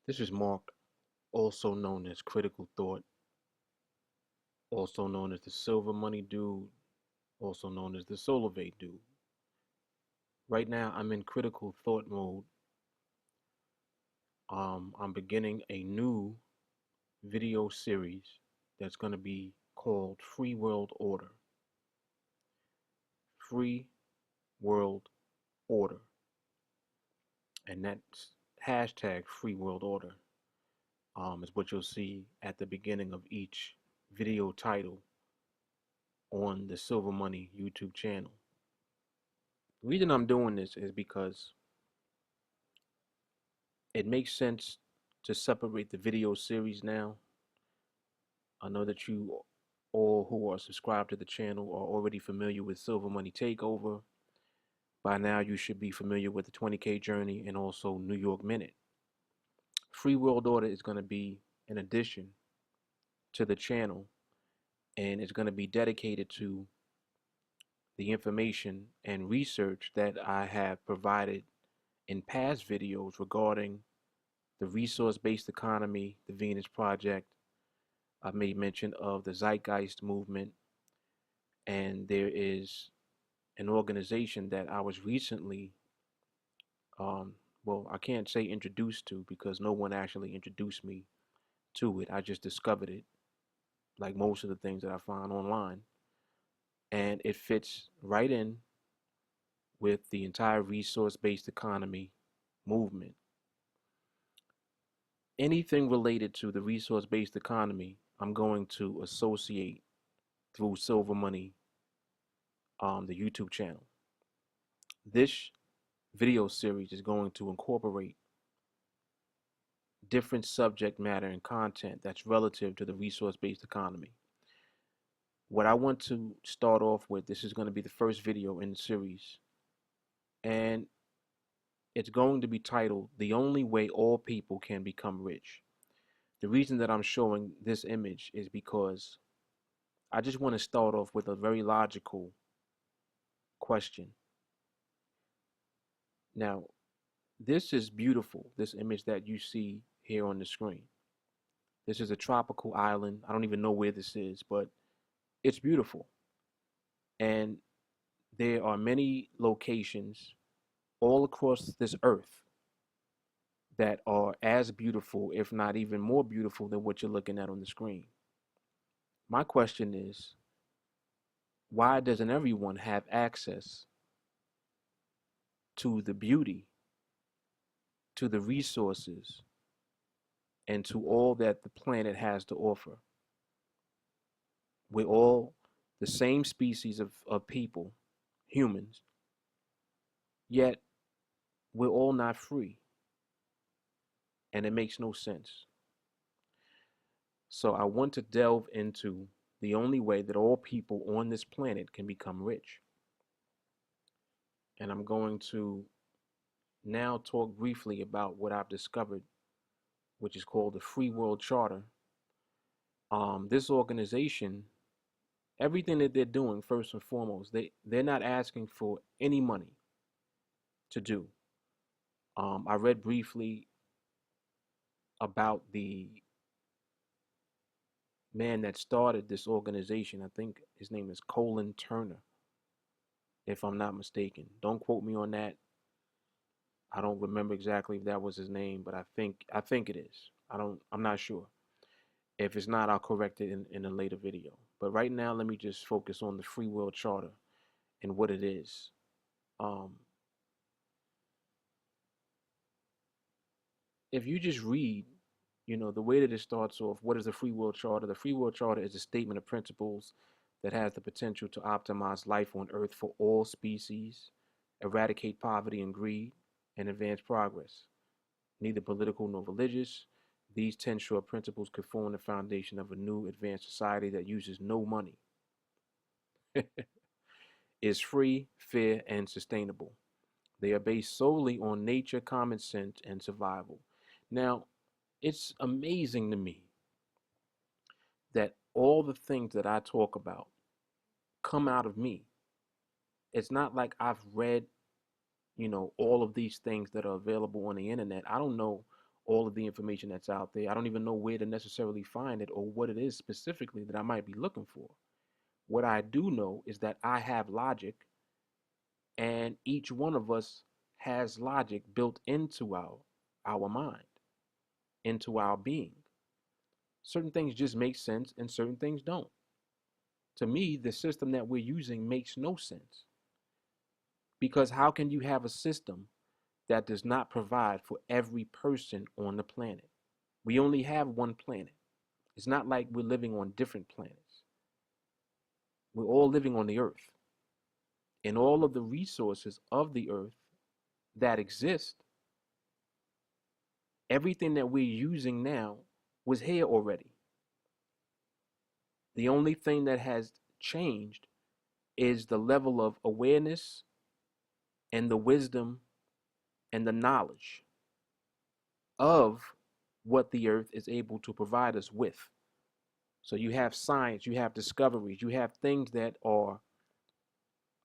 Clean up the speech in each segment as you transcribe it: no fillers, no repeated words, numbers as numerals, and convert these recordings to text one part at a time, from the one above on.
This is Mark, also known as Critical Thought, also known as the Silver Money Dude, also known as the Solarvate Dude. Right now, I'm in critical thought mode. I'm beginning a new video series that's going to be called Free World Order. Free World Order. And that's hashtag Free World Order is what you'll see at the beginning of each video title on the Silver Money YouTube channel. The reason I'm doing this is because it makes sense to separate the video series now. I know that you all who are subscribed to the channel are already familiar with Silver Money Takeover. By now, you should be familiar with the 20K Journey and also New York Minute. Free World Order is going to be an addition to the channel, and it's going to be dedicated to the information and research that I have provided in past videos regarding the resource-based economy, the Venus Project. I've made mention of the Zeitgeist Movement, and there is an organization that I was recently, well, I can't say introduced to because no one actually introduced me to it. I just discovered it, like most of the things that I find online, and it fits right in with the entire resource-based economy movement. Anything related to the resource-based economy, I'm going to associate through Silver Money, the YouTube channel. This video series is going to incorporate different subject matter and content that's relative to the resource-based economy. What I want to start off with, this is going to be the first video in the series, and it's going to be titled, The Only Way All People Can Become Rich. The reason that I'm showing this image is because I just want to start off with a very logical question. Now, this is beautiful, this image that you see here on the screen. This is a tropical island. I don't even know where this is, but it's beautiful. And there are many locations all across this earth that are as beautiful, if not even more beautiful than what you're looking at on the screen. My question is, why doesn't everyone have access to the beauty, to the resources, and to all that the planet has to offer? We're all the same species of people, humans, yet we're all not free, and it makes no sense. So I want to delve into the only way that all people on this planet can become rich. And I'm going to now talk briefly about what I've discovered, which is called the Free World Charter. This organization, everything that they're doing, first and foremost, they're not asking for any money to do. I read briefly about the man that started this organization. I think his name is Colin Turner, if I'm not mistaken. Don't quote me on that. I don't remember exactly if that was his name, but I think it is. I'm not sure. If it's not, I'll correct it in a later video. But right now, let me just focus on the Free World Charter and what it is. Um, if you just read, the way that it starts off, what is the Free World Charter? The Free World Charter is a statement of principles that has the potential to optimize life on Earth for all species, eradicate poverty and greed, and advance progress. Neither political nor religious, these 10 short principles could form the foundation of a new advanced society that uses no money, is free, fair, and sustainable. They are based solely on nature, common sense, and survival. Now, it's amazing to me that all the things that I talk about come out of me. It's not like I've read, all of these things that are available on the internet. I don't know all of the information that's out there. I don't even know where to necessarily find it or what it is specifically that I might be looking for. What I do know is that I have logic, and each one of us has logic built into our mind, into our being. Certain things just make sense and certain things don't. To me, the system that we're using makes no sense. Because how can you have a system that does not provide for every person on the planet? We only have one planet. It's not like we're living on different planets. We're all living on the earth. And all of the resources of the earth that exist, everything that we're using now was here already. The only thing that has changed is the level of awareness and the wisdom and the knowledge of what the earth is able to provide us with. So you have science, you have discoveries, you have things that are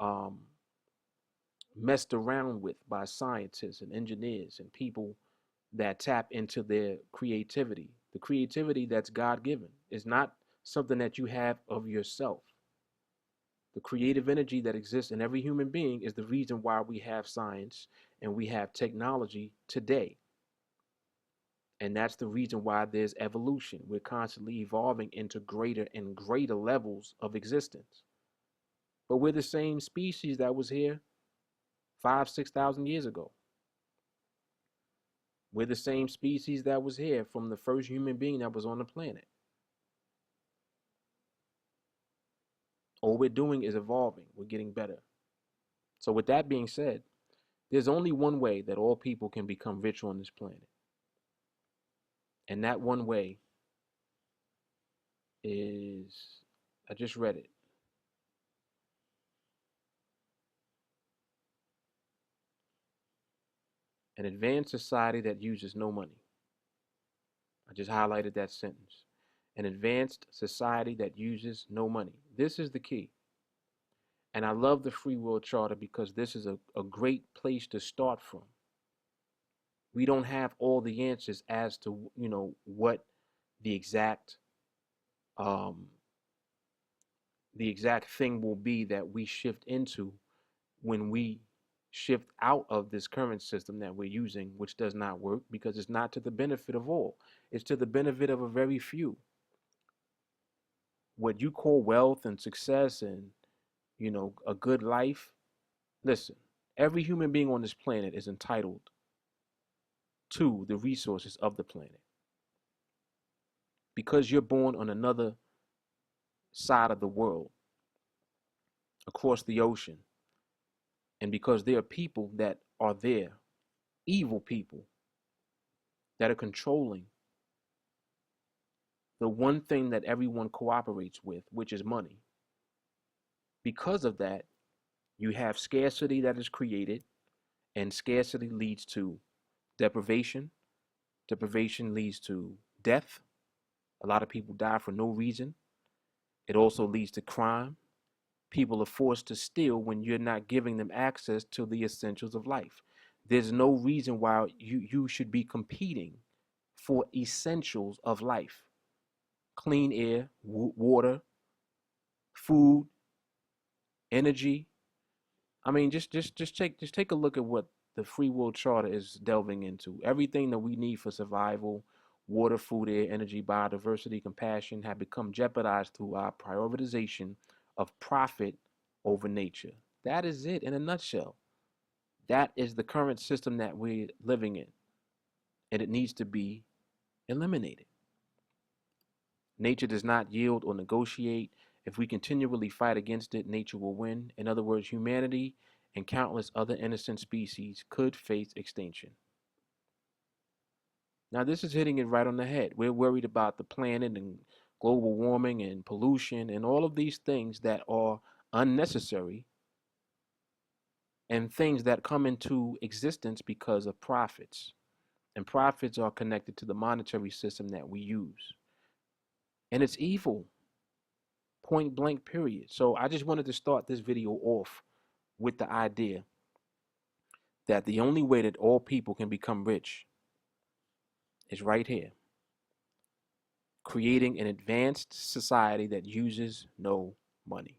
um, messed around with by scientists and engineers and people that tap into their creativity. The creativity that's God given is not something that you have of yourself. The creative energy that exists in every human being is the reason why we have science and we have technology today. And that's the reason why there's evolution. We're constantly evolving into greater and greater levels of existence. But we're the same species that was here 5, 6,000 years ago. We're the same species that was here from the first human being that was on the planet. All we're doing is evolving. We're getting better. So with that being said, there's only one way that all people can become rich on this planet. And that one way is, I just read it. An advanced society that uses no money. I just highlighted that sentence. An advanced society that uses no money. This is the key. And I love the Free World Charter because this is a great place to start from. We don't have all the answers as to, what the exact um, the exact thing will be that we shift into when we shift out of this current system that we're using, which does not work because it's not to the benefit of all. It's to the benefit of a very few. What you call wealth and success and, a good life, listen, every human being on this planet is entitled to the resources of the planet. Because you're born on another side of the world, across the ocean, and because there are people that are there, evil people, that are controlling the one thing that everyone cooperates with, which is money. Because of that, you have scarcity that is created, and scarcity leads to deprivation. Deprivation leads to death. A lot of people die for no reason. It also leads to crime. People are forced to steal when you're not giving them access to the essentials of life. There's no reason why you should be competing for essentials of life. Clean air, water, food, energy. I mean, just take a look at what the Free World Charter is delving into. Everything that we need for survival, water, food, air, energy, biodiversity, compassion, have become jeopardized through our prioritization of profit over nature. That is it in a nutshell. That is the current system that we're living in, and it needs to be eliminated. Nature does not yield or negotiate. If we continually fight against it, nature will win. In other words, humanity and countless other innocent species could face extinction. Now, this is hitting it right on the head. We're worried about the planet and global warming and pollution and all of these things that are unnecessary and things that come into existence because of profits. And profits are connected to the monetary system that we use. And it's evil, point blank, period. So I just wanted to start this video off with the idea that the only way that all people can become rich is right here. Creating an advanced society that uses no money.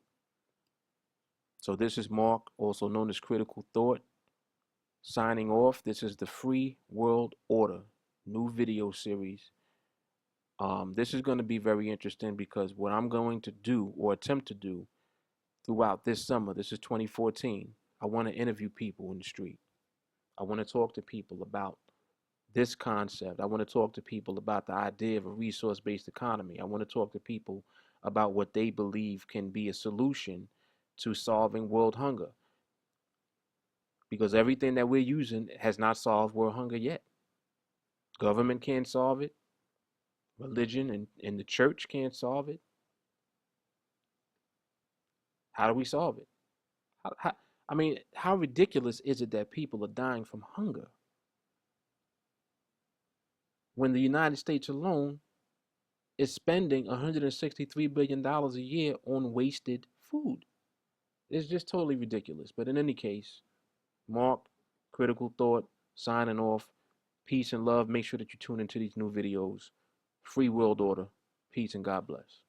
So this is Mark, also known as Critical Thought, signing off. This is the Free World Order new video series. This is going to be very interesting because what I'm going to do or attempt to do throughout this summer, this is 2014, I want to interview people in the street. I want to talk to people about this concept. I want to talk to people about the idea of a resource-based economy. I want to talk to people about what they believe can be a solution to solving world hunger. Because everything that we're using has not solved world hunger yet. Government can't solve it. Religion and the church can't solve it. How do we solve it? I mean, how ridiculous is it that people are dying from hunger when the United States alone is spending $163 billion a year on wasted food? It's just totally ridiculous. But in any case, Mark, Critical Thought, signing off. Peace and love. Make sure that you tune into these new videos. Free World Order. Peace and God bless.